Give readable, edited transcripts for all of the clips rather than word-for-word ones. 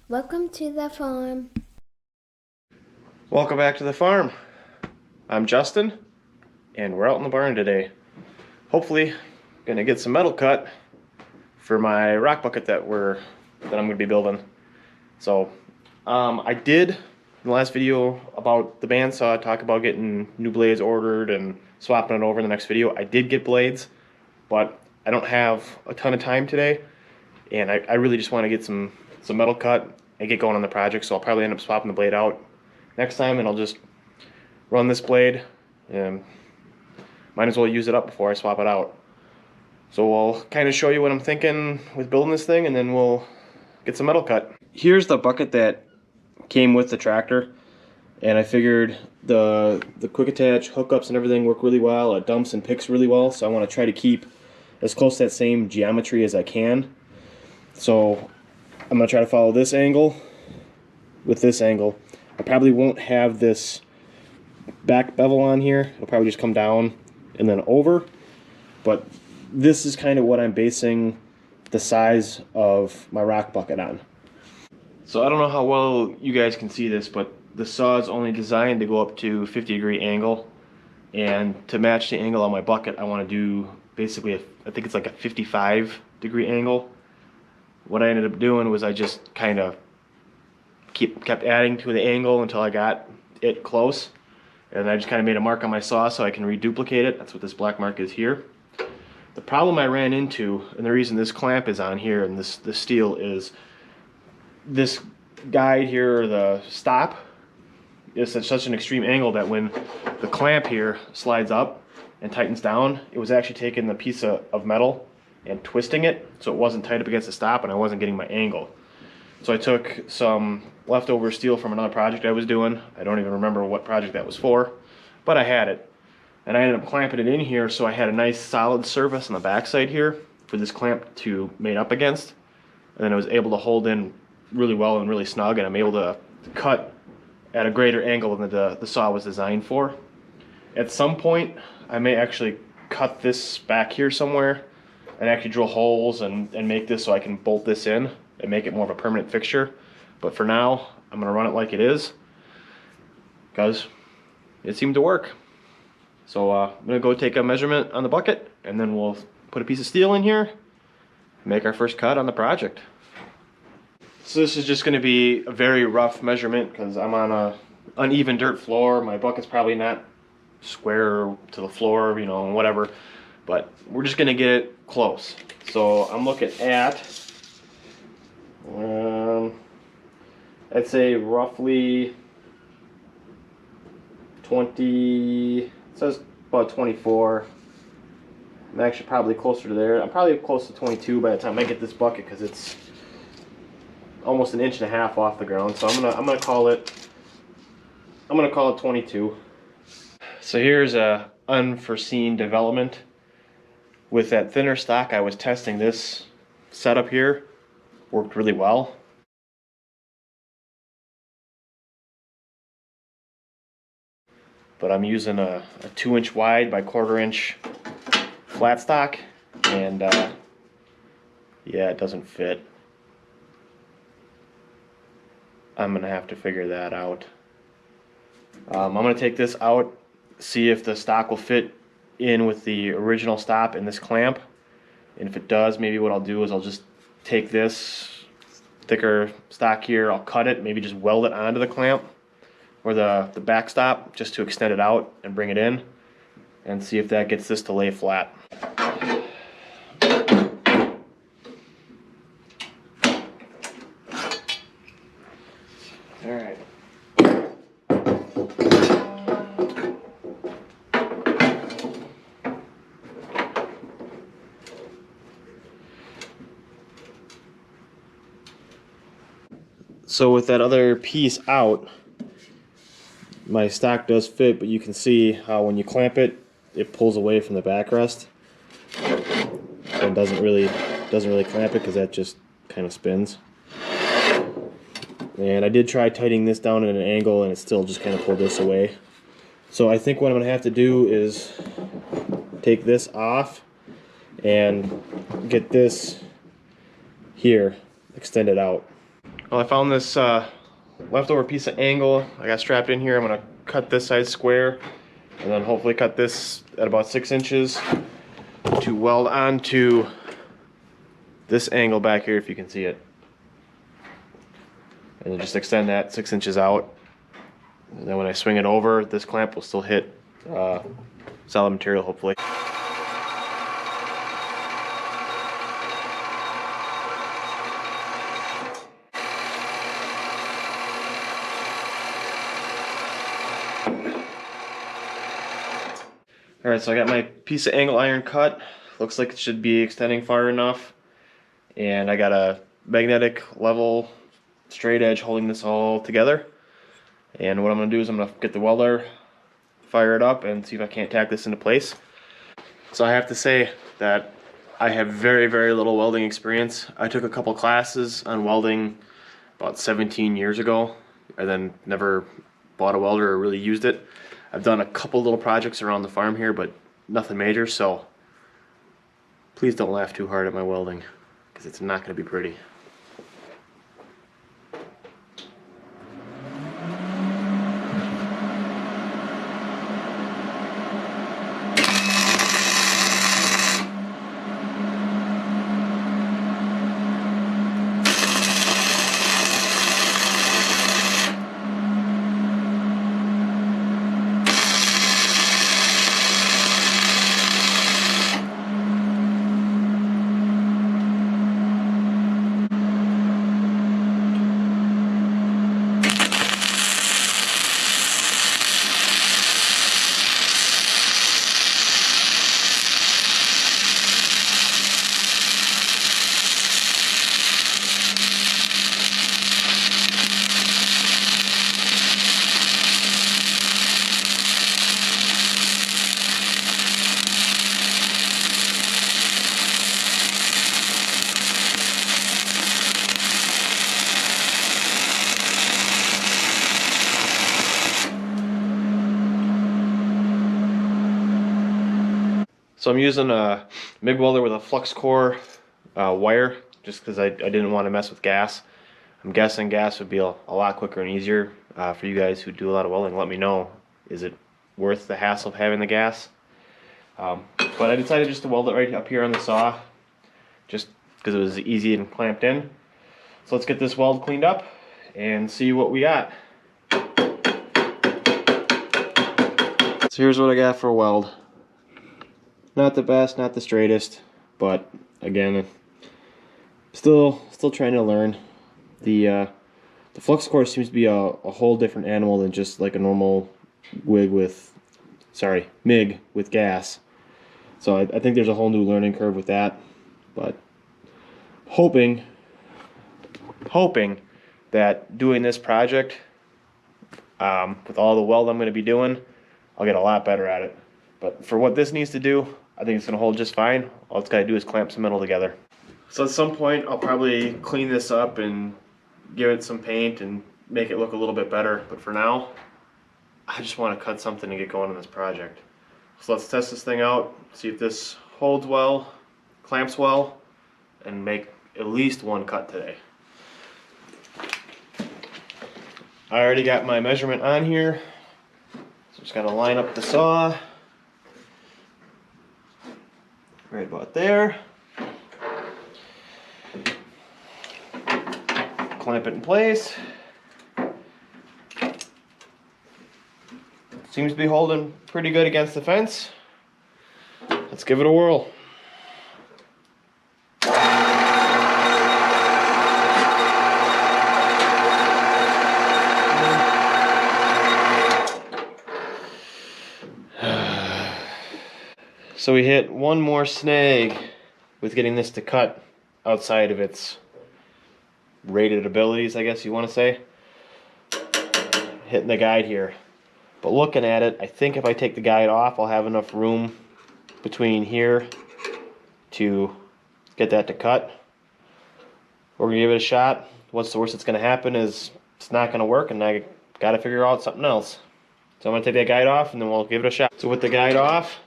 Welcome to the farm. Welcome back to the farm. I'm Justin, and we're out in the barn today. Hopefully, gonna get some metal cut for my rock bucket that I'm gonna be building. So, I did in the last video about the bandsaw talk about getting new blades ordered and swapping it over in the next video. I did get blades, but I don't have a ton of time today, and I really just want to get some metal cut and get going on the project. So I'll probably end up swapping the blade out next time, and I'll just run this blade and might as well use it up before I swap it out. So we'll kind of show you what I'm thinking with building this thing, and then we'll get some metal cut. Here's the bucket that came with the tractor, and I figured the quick attach hookups and everything work really well. It dumps and picks really well, so I want to try to keep as close to that same geometry as I can. So I'm going to try to follow this angle with this angle. I probably won't have this back bevel on here. It'll probably just come down and then over. But this is kind of what I'm basing the size of my rock bucket on. So I don't know how well you guys can see this, but the saw is only designed to go up to 50-degree angle. And to match the angle on my bucket, I want to do basically, I think it's like a 55-degree angle. What I ended up doing was I just kind of kept adding to the angle until I got it close, and I just kind of made a mark on my saw so I can reduplicate it. That's what this black mark is here. The problem I ran into, and the reason this clamp is on here and this steel, is this guide here, or the stop, is at such an extreme angle that when the clamp here slides up and tightens down, it was actually taking a piece of metal and twisting it so it wasn't tight up against the stop, and I wasn't getting my angle. So I took some leftover steel from another project I was doing. I don't even remember what project that was for, but I had it. And I ended up clamping it in here so I had a nice solid surface on the backside here for this clamp to mate up against. And then I was able to hold in really well and really snug, and I'm able to cut at a greater angle than the saw was designed for. At some point, I may actually cut this back here somewhere and actually drill holes and make this so I can bolt this in and make it more of a permanent fixture. But for now, I'm gonna run it like it is because it seemed to work. So I'm gonna go take a measurement on the bucket, and then we'll put a piece of steel in here and make our first cut on the project. So this is just gonna be a very rough measurement because I'm on a uneven dirt floor. My bucket's probably not square to the floor, you know, whatever. But we're just gonna get it close. So I'm looking at, I'd say roughly 20, it says about 24. I'm actually probably closer to there. I'm probably close to 22 by the time I get this bucket because it's almost an inch and a half off the ground. So I'm gonna call it 22. So here's a unforeseen development. With that thinner stock I was testing, this setup here worked really well. But I'm using a 2-inch wide by 1/4 inch flat stock, and yeah, it doesn't fit. I'm gonna have to figure that out. I'm gonna take this out, see if the stock will fit in with the original stop in this clamp, and if it does, maybe what I'll do is I'll just take this thicker stock here, I'll cut it, maybe just weld it onto the clamp or the back stop just to extend it out and bring it in, and see if that gets this to lay flat. All right. So with that other piece out, my stock does fit, but you can see how when you clamp it, it pulls away from the backrest and doesn't really clamp it because that just kind of spins. And I did try tightening this down at an angle, and it still just kind of pulled this away. So I think what I'm going to have to do is take this off and get this here extended out. Well, I found this leftover piece of angle. I got strapped in here. I'm gonna cut this side square and then hopefully cut this at about 6 inches to weld onto this angle back here, if you can see it. And then just extend that 6 inches out. And then when I swing it over, this clamp will still hit solid material, hopefully. Alright, so I got my piece of angle iron cut. Looks like it should be extending far enough. And I got a magnetic level straight edge holding this all together. And what I'm going to do is I'm going to get the welder, fire it up, and see if I can't tack this into place. So I have to say that I have very, very little welding experience. I took a couple classes on welding about 17 years ago, and then never bought a welder or really used it. I've done a couple little projects around the farm here, but nothing major, so please don't laugh too hard at my welding, because it's not going to be pretty. So I'm using a MIG welder with a flux core wire, just because I didn't want to mess with gas. I'm guessing gas would be a lot quicker and easier for you guys who do a lot of welding. Let me know, is it worth the hassle of having the gas? But I decided just to weld it right up here on the saw, just because it was easy and clamped in. So let's get this weld cleaned up and see what we got. So here's what I got for a weld. Not the best, not the straightest, but again, still trying to learn. The flux core seems to be a whole different animal than just like a normal MIG with gas. So I think there's a whole new learning curve with that, but hoping that doing this project with all the weld I'm going to be doing, I'll get a lot better at it. But for what this needs to do, I think it's going to hold just fine. All it's got to do is clamp some metal together. So at some point, I'll probably clean this up and give it some paint and make it look a little bit better. But for now, I just want to cut something and get going on this project. So let's test this thing out, see if this holds well, clamps well, and make at least one cut today. I already got my measurement on here. So just got to line up the saw. Right about there. Clamp it in place. Seems to be holding pretty good against the fence. Let's give it a whirl. So we hit one more snag with getting this to cut outside of its rated abilities, I guess you want to say. Hitting the guide here. But looking at it, I think if I take the guide off, I'll have enough room between here to get that to cut. We're going to give it a shot. What's the worst that's going to happen is it's not going to work, and I got to figure out something else. So I'm going to take that guide off, and then we'll give it a shot. So with the guide off,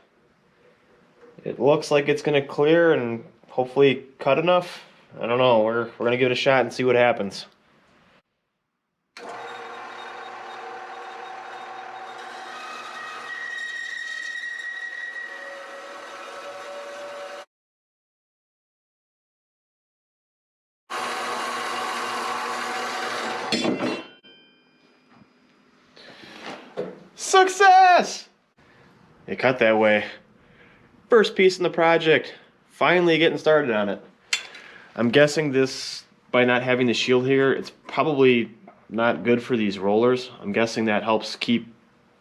it looks like it's going to clear and hopefully cut enough. I don't know. We're going to give it a shot and see what happens. Success! It cut that way. First piece in the project. Finally getting started on it. I'm guessing this, by not having the shield here, it's probably not good for these rollers. I'm guessing that helps keep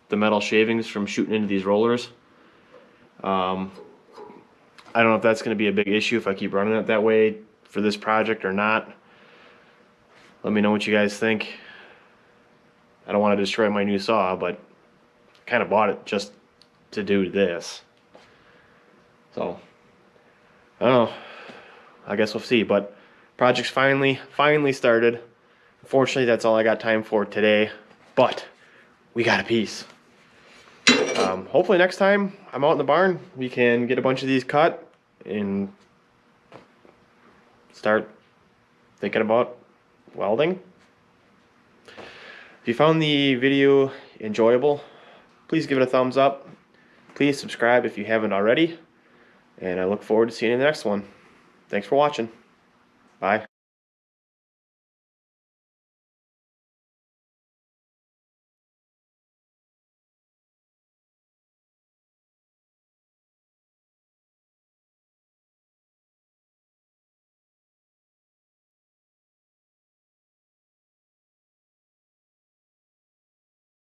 the metal shavings from shooting into these rollers. I don't know if that's going to be a big issue if I keep running it that way for this project or not. Let me know what you guys think. I don't want to destroy my new saw, but I kind of bought it just to do this. So, I don't know. I guess we'll see. But project's finally started. Unfortunately, that's all I got time for today. But we got a piece. Hopefully next time I'm out in the barn, we can get a bunch of these cut and start thinking about welding. If you found the video enjoyable, please give it a thumbs up. Please subscribe if you haven't already. And I look forward to seeing you in the next one. Thanks for watching. Bye.